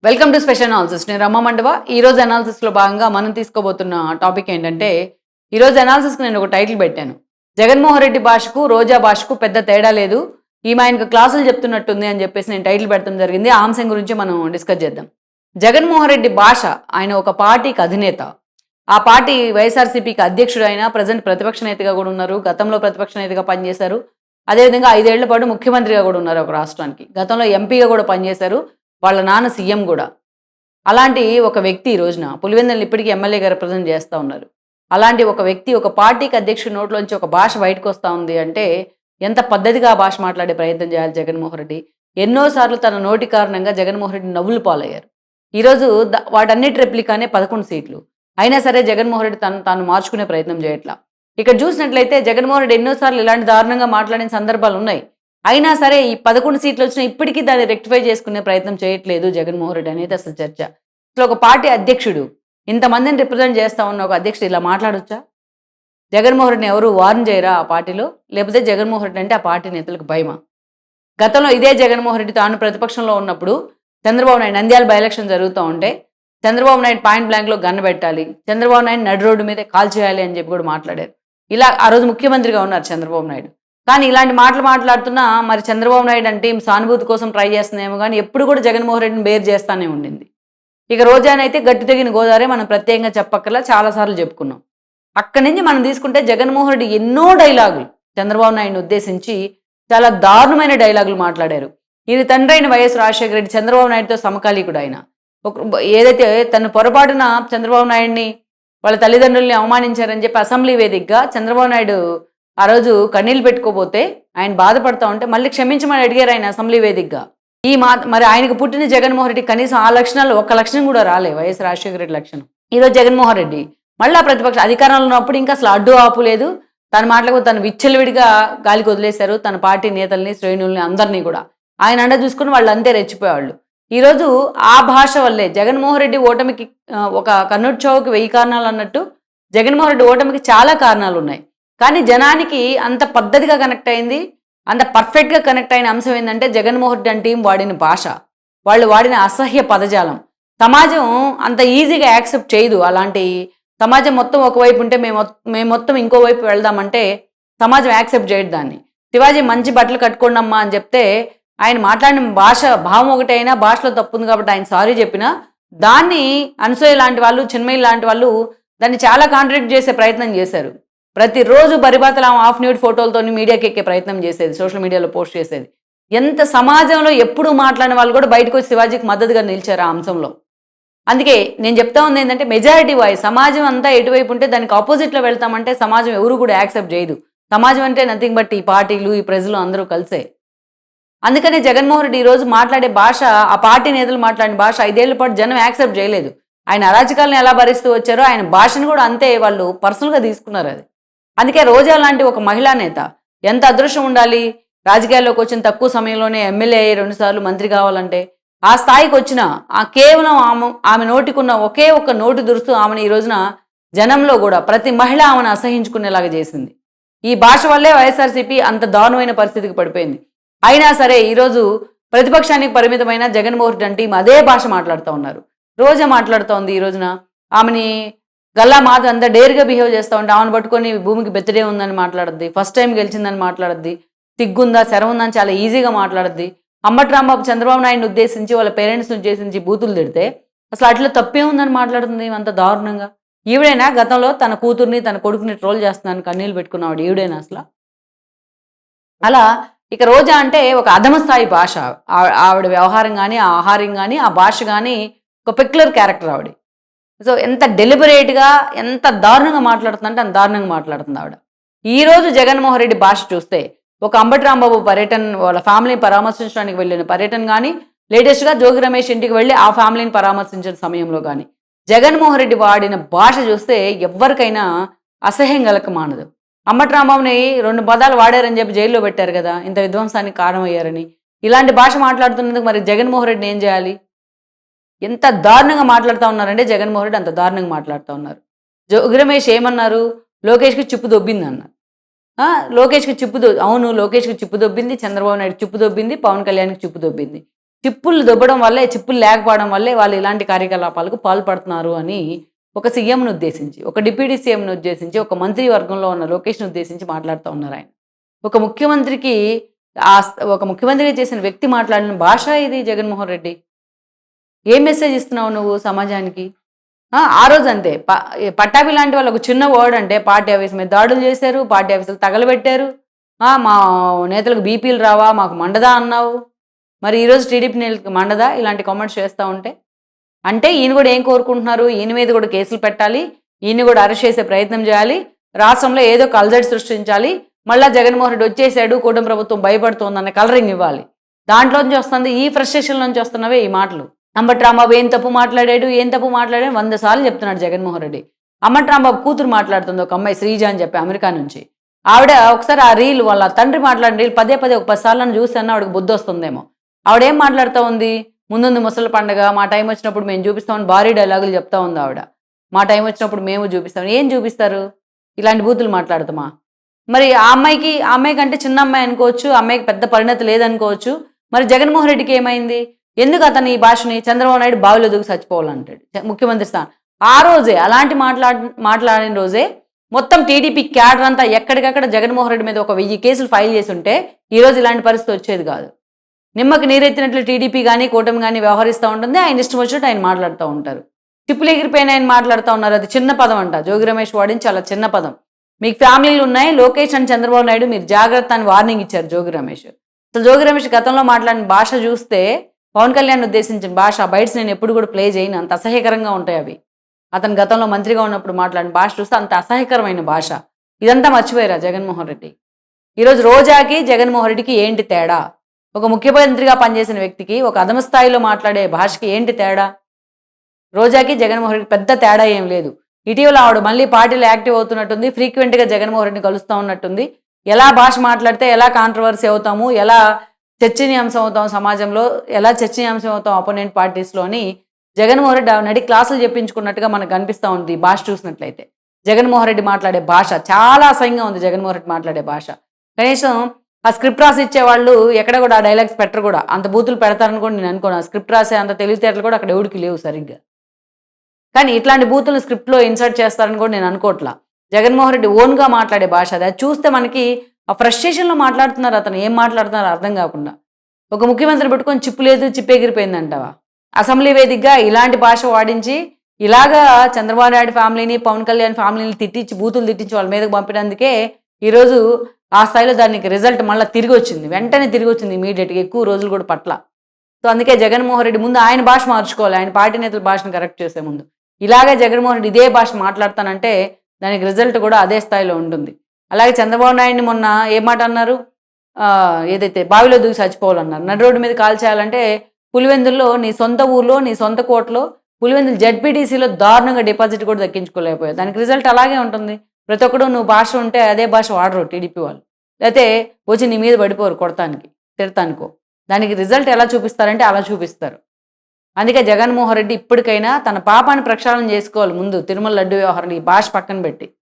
Welcome to special analysis. నేను రమ్మ మండవ. ఈరోజు అనాలిసిస్లో భాగంగా మనం తీసుకోబోతున్న టాపిక్ ఏంటంటే, ఈరోజు అనాలిసిస్కి నేను ఒక టైటిల్ పెట్టాను. జగన్మోహన్ రెడ్డి భాషకు రోజా భాషకు పెద్ద తేడా లేదు, ఈమె ఆయనకు క్లాసులు చెప్తున్నట్టుంది అని చెప్పేసి నేను టైటిల్ పెట్టడం జరిగింది. ఆ అంశం గురించి మనం డిస్కస్ చేద్దాం. జగన్మోహన్ రెడ్డి భాష, ఆయన ఒక పార్టీకి అధినేత. ఆ పార్టీ వైఎస్ఆర్సీపీకి అధ్యక్షుడు, అయినా ప్రజెంట్ ప్రతిపక్ష నేతగా కూడా ఉన్నారు. గతంలో ప్రతిపక్ష నేతగా పనిచేశారు. అదేవిధంగా 5 ఏళ్ల పాటు ముఖ్యమంత్రిగా కూడా ఉన్నారు ఒక రాష్ట్రానికి. గతంలో ఎంపీగా కూడా పనిచేశారు. వాళ్ళ నాన్న సీఎం కూడా. అలాంటి ఒక వ్యక్తి ఈ రోజున పులివెందులను ఇప్పటికీ ఎమ్మెల్యేగా రిప్రజెంట్ చేస్తూ ఉన్నారు. అలాంటి ఒక వ్యక్తి ఒక పార్టీకి అధ్యక్షుడి నోట్లోంచి ఒక భాష బయటకు వస్తూ ఉంది అంటే, ఎంత పద్ధతిగా ఆ భాష మాట్లాడే ప్రయత్నం చేయాలి జగన్మోహన్ రెడ్డి. ఎన్నోసార్లు తన నోటి కారణంగా జగన్మోహన్ రెడ్డి నవ్వులు పాలయ్యారు. ఈరోజు వాటన్నిటి రెప్లికానే 11 సీట్లు. అయినా సరే జగన్మోహన్ రెడ్డి తాను మార్చుకునే ప్రయత్నం చేయట్లా. ఇక్కడ చూసినట్లయితే జగన్మోహన్ రెడ్డి ఎన్నోసార్లు ఇలాంటి దారుణంగా మాట్లాడిన సందర్భాలు ఉన్నాయి. అయినా సరే ఈ 11 సీట్లు వచ్చినా ఇప్పటికీ దాన్ని రెక్టిఫై చేసుకునే ప్రయత్నం చేయట్లేదు జగన్మోహన్ రెడ్డి అనేది అసలు చర్చ. అసలు ఒక పార్టీ అధ్యక్షుడు, ఇంతమందిని రిప్రజెంట్ చేస్తా ఉన్న ఒక అధ్యక్షుడు ఇలా మాట్లాడొచ్చా? జగన్మోహన్ రెడ్డిని ఎవరు వార్న్ చేయరా ఆ పార్టీలో? లేకపోతే జగన్మోహన్ రెడ్డి అంటే ఆ పార్టీ నేతలకు భయమా? గతంలో ఇదే జగన్మోహన్ రెడ్డి తాను ప్రతిపక్షంలో ఉన్నప్పుడు చంద్రబాబు నాయుడు నంద్యాల బై ఎలక్షన్ జరుగుతూ ఉంటే చంద్రబాబు నాయుడు పాయింట్ బ్లాంక్లో గన్ను పెట్టాలి, చంద్రబాబు నాయుడు నడి రోడ్డు మీద కాల్ చేయాలి అని చెప్పి కూడా మాట్లాడారు. ఇలా ఆ రోజు ముఖ్యమంత్రిగా ఉన్నారు చంద్రబాబు నాయుడు. కానీ ఇలాంటి మాటలు మాట్లాడుతున్నా మరి చంద్రబాబు నాయుడు అంటే సానుభూతి కోసం ట్రై చేస్తుందేమో కానీ ఎప్పుడు కూడా జగన్మోహన్ రెడ్డిని బేర్ చేస్తానే ఉండింది. ఇక రోజానైతే గట్టి తెగిన గోదావరి, మనం ప్రత్యేకంగా చెప్పక్కర్లా, చాలాసార్లు చెప్పుకున్నాం. అక్కడి నుంచి మనం తీసుకుంటే జగన్మోహన్ రెడ్డి ఎన్నో డైలాగులు చంద్రబాబు నాయుడిని ఉద్దేశించి చాలా దారుణమైన డైలాగులు మాట్లాడారు. ఇది తండ్రి అయిన వైఎస్ రాజశేఖర రెడ్డి చంద్రబాబు నాయుడుతో సమకాలీకుడు. ఆయన ఏదైతే తన పొరపాటున చంద్రబాబు నాయుడిని వాళ్ళ తల్లిదండ్రుల్ని అవమానించారని చెప్పి అసెంబ్లీ వేదికగా చంద్రబాబు నాయుడు ఆ రోజు కన్నీళ్ళు పెట్టుకోబోతే ఆయన బాధపడతా ఉంటే మళ్ళీ క్షమించమని అడిగారు ఆయన అసెంబ్లీ వేదికగా. మరి ఆయనకు పుట్టిన జగన్మోహన్ రెడ్డి కనీసం ఆ లక్షణాలు ఒక్క లక్షణం కూడా రాలే, వైఎస్ రాజశేఖర రెడ్డి లక్షణం. ఈరోజు జగన్మోహన్ రెడ్డి మళ్ళీ ప్రతిపక్ష అధికారంలో ఉన్నప్పుడు ఇంకా అసలు అడ్డు ఆపు లేదు. తన మాటలకు తను విచ్చలవిడిగా గాలికి వదిలేశారు తన పార్టీ నేతల్ని, శ్రేణుల్ని, అందరినీ కూడా. ఆయన అండ చూసుకుని వాళ్ళు అంతే రెచ్చిపోయేవాళ్ళు. ఈరోజు ఆ భాష వల్లే జగన్మోహన్ రెడ్డి ఓటమికి ఒక కన్నుడి చావుకి 1000 కారణాలు అన్నట్టు జగన్మోహన్ రెడ్డి ఓటమికి చాలా కారణాలు ఉన్నాయి. కానీ జనానికి అంత పద్ధతిగా కనెక్ట్ అయింది, అంత పర్ఫెక్ట్గా కనెక్ట్ అయిన అంశం ఏంటంటే జగన్మోహన్ రెడ్డి టీం వాడిన భాష, వాళ్ళు వాడిన అసహ్య పదజాలం. సమాజం అంత ఈజీగా యాక్సెప్ట్ చేయదు. అలాంటి సమాజం మొత్తం ఒకవైపు ఉంటే మేము మొత్తం ఇంకోవైపు వెళ్దామంటే సమాజం యాక్సెప్ట్ చేయదు దాన్ని. శివాజీ మంచి బట్టలు కట్టుకోండమ్మా అని చెప్తే ఆయన మాట్లాడిన భాష భావం ఒకటి అయినా భాషలో తప్పుంది కాబట్టి ఆయన సారీ చెప్పినా దాన్ని అనసూయ లాంటి వాళ్ళు, చిన్మయి లాంటి వాళ్ళు దాన్ని చాలా కాంట్రాడిక్ట్ చేసే ప్రయత్నం చేశారు. ప్రతిరోజు బరిబాతలు ఆఫ్ న్యూడ్ ఫోటోలతో మీడియాకి ఎక్కే ప్రయత్నం చేసేది, సోషల్ మీడియాలో పోస్ట్ చేసేది. ఎంత సమాజంలో ఎప్పుడు మాట్లాడిన వాళ్ళు కూడా బయటకు వచ్చి శివాజీకి మద్దతుగా నిలిచారు ఆ అంశంలో. అందుకే నేను చెప్తా ఉంది ఏంటంటే మెజారిటీ వాయిస్, సమాజం అంతా ఎటువైపు ఉంటే దానికి ఆపోజిట్లో వెళ్తామంటే సమాజం ఎవరు కూడా యాక్సెప్ట్ చేయదు. సమాజం అంటే నథింగ్ బట్ ఈ పార్టీలు, ఈ ప్రజలు అందరూ కలిసే. అందుకనే జగన్మోహన్ రెడ్డి ఈరోజు మాట్లాడే భాష, ఆ పార్టీ నేతలు మాట్లాడిన భాష 5 ఏళ్ల పాటు జనం యాక్సెప్ట్ చేయలేదు. ఆయన అరాచకాలను ఎలా భరిస్తూ వచ్చారో ఆయన భాషను కూడా అంతే వాళ్ళు పర్సనల్గా తీసుకున్నారు. అది అందుకే రోజా లాంటి ఒక మహిళా నేత ఎంత అదృష్టం ఉండాలి, రాజకీయాల్లోకి వచ్చిన తక్కువ సమయంలోనే ఎమ్మెల్యే అయ్యి 2 సార్లు మంత్రి కావాలంటే. ఆ స్థాయికి వచ్చిన కేవలం ఆమె నోటికున్న ఒకే ఒక్క నోటి దురుస్తూ ఆమెను ఈ రోజున జనంలో కూడా ప్రతి మహిళ ఆమెను అసహించుకునేలాగా చేసింది. ఈ భాష వల్లే వైఎస్ఆర్సీపీ అంత దారుణమైన పరిస్థితికి పడిపోయింది. అయినా సరే ఈరోజు ప్రతిపక్షానికి పరిమితమైన జగన్మోహన్ రెడ్డి టీం అదే భాష మాట్లాడుతూ ఉన్నారు. రోజా మాట్లాడుతోంది ఈ రోజున. ఆమెని గల్లా మాధ అంత డేర్గా బిహేవ్ చేస్తూ ఉంటే ఆమెను పట్టుకొని భూమికి బెత్తడే ఉందని మాట్లాడద్ది, ఫస్ట్ టైం గెలిచిందని మాట్లాడద్ది, తిగ్గుందా శరం ఉందని చాలా ఈజీగా మాట్లాడద్ది. అంబటి రాంబాబు చంద్రబాబు నాయుడిని ఉద్దేశించి వాళ్ళ పేరెంట్స్ని ఉద్దేశించి బూతులు తిడితే అసలు అట్లా తప్పే ఉందని మాట్లాడుతుంది అంత దారుణంగా. ఈవిడైనా గతంలో తన కూతుర్ని తన కొడుకుని ట్రోల్ చేస్తున్నాను కన్నీళ్ళు పెట్టుకున్నవాడు ఈవిడైనా అసలు? అలా ఇక రోజా అంటే ఒక అధమ స్థాయి భాష. ఆవిడ వ్యవహారం కానీ, ఆ ఆహారం కానీ, ఆ భాష కానీ ఒక పెక్యులర్ క్యారెక్టర్ ఆవిడ. సో ఎంత డెలిబరేట్గా, ఎంత దారుణంగా మాట్లాడుతుందంటే అంత దారుణంగా మాట్లాడుతుంది ఆవిడ. ఈరోజు జగన్మోహన్ రెడ్డి భాష చూస్తే ఒక అంబటి రాంబాబు పర్యటన, వాళ్ళ ఫ్యామిలీని పరామర్శించడానికి వెళ్ళిన పర్యటన కానీ, లేటెస్ట్గా జోగి రమేష్ ఇంటికి వెళ్ళి ఆ ఫ్యామిలీని పరామర్శించిన సమయంలో కానీ జగన్మోహన్ రెడ్డి వాడిన భాష చూస్తే ఎవ్వరికైనా అసహ్యం గలక మానదు. అంబటి రాంబాబుని 2 పదాలు వాడారని చెప్పి జైల్లో పెట్టారు కదా, ఇంత విధ్వంసానికి కారణమయ్యారని. ఇలాంటి భాష మాట్లాడుతున్నందుకు మరి జగన్మోహన్ రెడ్డిని ఏం చేయాలి? ఎంత దారుణంగా మాట్లాడుతూ ఉన్నారంటే జగన్మోహన్ రెడ్డి అంత దారుణంగా మాట్లాడుతూ ఉన్నారు. జోగి రమేష్ ఏమన్నారు? లోకేష్కి చిప్పు దొబ్బింది అన్నారు. లోకేష్కి అవును, లోకేష్కి చిప్పు దొబ్బింది, చంద్రబాబు నాయుడు చిప్పు దొబ్బింది, పవన్ కళ్యాణ్కి చిప్పు దొబ్బింది. చిప్పులు దొబ్బడం వల్లే, చిప్పులు లేకపోవడం వల్లే వాళ్ళు ఇలాంటి కార్యకలాపాలకు పాల్పడుతున్నారు అని ఒక సీఎంను ఉద్దేశించి, ఒక డిప్యూటీ సీఎంను ఉద్దేశించి, ఒక మంత్రి వర్గంలో ఉన్న లోకేష్‌ని ఉద్దేశించి మాట్లాడుతూ ఉన్నారు ఆయన. ఒక ముఖ్యమంత్రికి ఒక ముఖ్యమంత్రిగా చేసిన వ్యక్తి మాట్లాడిన భాష ఇది జగన్మోహన్ రెడ్డి. ఏం మెసేజ్ ఇస్తున్నావు నువ్వు సమాజానికి? ఆ రోజు అంతే. పట్టాభి లాంటి వాళ్ళు ఒక చిన్న వర్డ్ అంటే పార్టీ ఆఫీస్ మీద దాడులు చేశారు, పార్టీ ఆఫీసులు తగలబెట్టారు. మా నేతలకు బీపీలు రావా, మాకు మండదా అన్నావు. మరి ఈరోజు టీడీపీ నేతలకు మండదా ఇలాంటి కామెంట్స్ చేస్తూ ఉంటే? అంటే ఈయన కూడా ఏం కోరుకుంటున్నారు? ఈయన మీద కూడా కేసులు పెట్టాలి, ఈయన్ని కూడా అరెస్ట్ చేసే ప్రయత్నం చేయాలి, రాష్ట్రంలో ఏదో ఒక అలజడి సృష్టించాలి, మళ్ళా జగన్మోహన్ రెడ్డి వచ్చేసాడు, కూటమి ప్రభుత్వం భయపడుతోందన్న కలరింగ్ ఇవ్వాలి. దాంట్లోంచి వస్తుంది, ఈ ఫ్రస్ట్రేషన్ నుంచి వస్తున్నవే ఈ మాటలు. అంబటి రాంబాబు ఏం తప్పు మాట్లాడాడు 100 సార్లు చెప్తున్నాడు జగన్మోహన్ రెడ్డి. అంబటి రాంబాబు కూతురు మాట్లాడుతుంది, ఒక అమ్మాయి శ్రీజ అని చెప్పి అమెరికా నుంచి. ఆవిడ ఒకసారి ఆ రీల్ వాళ్ళ తండ్రి మాట్లాడిన రీల్ పదే ఒక 10 సార్లు చూసాను, ఆవిడకి బుద్ధి వస్తుందేమో. ఆవిడేం మాట్లాడుతూ ఉంది? ముందుంది ముసలి పండగ, మా టైం వచ్చినప్పుడు మేము చూపిస్తామని భారీ డైలాగులు చెప్తా ఉంది ఆవిడ. మా టైం వచ్చినప్పుడు మేము చూపిస్తాం. ఏం చూపిస్తారు? ఇలాంటి బూతులు మాట్లాడతామా? మరి ఆ అమ్మాయి కంటే చిన్న అమ్మాయి అనుకోవచ్చు, ఆ అమ్మాయికి పెద్ద పరిణతి లేదనుకోవచ్చు. మరి జగన్మోహన్ రెడ్డికి ఏమైంది? ఎందుకు అతను ఈ భాషని చంద్రబాబు నాయుడు బావిలో దూకి చచ్చిపోవాలంటాడు ముఖ్యమంత్రి స్థానం? ఆ రోజే అలాంటి మాట్లాడిన రోజే మొత్తం టీడీపీ క్యాడర్ అంతా ఎక్కడికక్కడ జగన్మోహన్ రెడ్డి మీద ఒక 1000 కేసులు ఫైల్ చేసి ఉంటే ఈరోజు ఇలాంటి పరిస్థితి వచ్చేది కాదు. నిమ్మకి నీరెత్తినట్లు టీడీపీ కానీ కూటమి కానీ వ్యవహరిస్తూ ఉంటుంది. ఆయన ఇష్టం వచ్చినట్టు ఆయన మాట్లాడుతూ ఉంటారు. చిప్పులు ఎగిరిపోయిన ఆయన మాట్లాడుతూ ఉన్నారు. అది చిన్న పదం అంట. జోగి రమేష్ వాడిని చాలా చిన్న పదం. మీకు ఫ్యామిలీలు ఉన్నాయి, లోకేష్ అండ్ చంద్రబాబు నాయుడు మీరు జాగ్రత్త అని వార్నింగ్ ఇచ్చారు జోగి రమేష్. అసలు జోగి రమేష్ గతంలో మాట్లాడిన భాష చూస్తే పవన్ కళ్యాణ్ ఉద్దేశించిన భాష బయట్స్ నేను ఎప్పుడు కూడా ప్లే చేయను, అంత అసహ్యకరంగా ఉంటాయి అవి. అతను గతంలో మంత్రిగా ఉన్నప్పుడు మాట్లాడిన భాష చూస్తే అంత అసహ్యకరమైన భాష. ఇదంతా మర్చిపోయారా జగన్మోహన్ రెడ్డి? ఈరోజు రోజాకి జగన్మోహన్ రెడ్డికి ఏంటి తేడా? ఒక ముఖ్యమంత్రిగా పనిచేసిన వ్యక్తికి ఒక అధమ స్థాయిలో మాట్లాడే భాషకి ఏంటి తేడా? రోజాకి జగన్మోహన్ రెడ్డికి పెద్ద తేడా ఏం లేదు. ఇటీవల ఆవిడ మళ్ళీ పార్టీలో యాక్టివ్ అవుతున్నట్టుంది, ఫ్రీక్వెంట్గా జగన్మోహన్ రెడ్డిని కలుస్తూ ఉన్నట్టుంది. ఎలా భాష మాట్లాడితే ఎలా కాంట్రవర్సీ అవుతాము, ఎలా చర్చనీయాంశం అవుతాం సమాజంలో, ఎలా చర్చనీయాంశం అవుతాం అపోనెంట్ పార్టీస్లో అని జగన్మోహన్ రెడ్డి నడి క్లాసులు చెప్పించుకున్నట్టుగా మనకు కనిపిస్తూ ఉంది భాష చూసినట్లయితే. జగన్మోహన్ రెడ్డి మాట్లాడే భాష చాలా అసహ్యంగా ఉంది. జగన్మోహన్ రెడ్డి మాట్లాడే భాష కనీసం ఆ స్క్రిప్ట్ రాసి ఇచ్చేవాళ్ళు ఎక్కడ కూడా ఆ డైలాగ్స్ పెట్టరు కూడా. అంత బూతులు పెడతారని కూడా నేను అనుకోను. ఆ స్క్రిప్ట్ రాసే అంత తెలివితేటలు కూడా అక్కడ ఎవడికి లేవు సరిగ్గా. కానీ ఇట్లాంటి బూతులు స్క్రిప్ట్లో ఇన్సర్ట్ చేస్తారని కూడా నేను అనుకోవట్లా. జగన్మోహన్ రెడ్డి ఓన్గా మాట్లాడే భాష అది. అది చూస్తే మనకి ఆ ఫ్రస్ట్రేషన్లో మాట్లాడుతున్నారు. అతను ఏం మాట్లాడుతున్నారో అర్థం కాకుండా. ఒక ముఖ్యమంత్రి పెట్టుకొని చిప్పు లేదు చిప్పెగిరిపోయిందంటావా? అసెంబ్లీ వేదికగా ఇలాంటి భాష వాడించి ఇలాగా చంద్రబాబు నాయుడు ఫ్యామిలీని, పవన్ కళ్యాణ్ ఫ్యామిలీని తిట్టించి బూతులు తిట్టించి వాళ్ళ మీదకి పంపినందుకే ఈరోజు ఆ స్థాయిలో దానికి రిజల్ట్ మళ్ళీ తిరిగి వచ్చింది. వెంటనే తిరిగి వచ్చింది ఇమీడియట్గా, ఎక్కువ రోజులు కూడా పట్ల. సో అందుకే జగన్మోహన్ రెడ్డి ముందు ఆయన భాష మార్చుకోవాలి. ఆయన పార్టీ నేతల భాషను కరెక్ట్ చేసే ముందు ఇలాగే జగన్మోహన్ రెడ్డి ఇదే భాష మాట్లాడతానంటే దానికి రిజల్ట్ కూడా అదే స్థాయిలో ఉంటుంది. అలాగే చంద్రబాబు నాయుడిని మొన్న ఏ మాట అన్నారు? ఏదైతే బావిలో దూకి చచ్చిపోవాలన్నారు. నడి రోడ్డు మీద కాల్ చేయాలంటే పులివెందుల్లో నీ సొంత ఊర్లో నీ సొంత కోటలో పులివెందులు జడ్పీటీసీలో దారుణంగా డిపాజిట్ కూడా దక్కించుకోలేకపోయావు. దానికి రిజల్ట్ అలాగే ఉంటుంది. ప్రతి ఒక్కడు నువ్వు భాష ఉంటే అదే భాష వాడరు టీడీపీ వాళ్ళు. లేకపోతే వచ్చి నీ మీద పడిపోరు కొడతానికి తిడతానికో. దానికి రిజల్ట్ ఎలా చూపిస్తారంటే అలా చూపిస్తారు. అందుకే జగన్మోహన్ రెడ్డి ఇప్పటికైనా తన పాపాన్ని ప్రక్షాళన చేసుకోవాలి. ముందు తిరుమల లడ్డు వ్యవహారం ఈ భాష పక్కన పెట్టి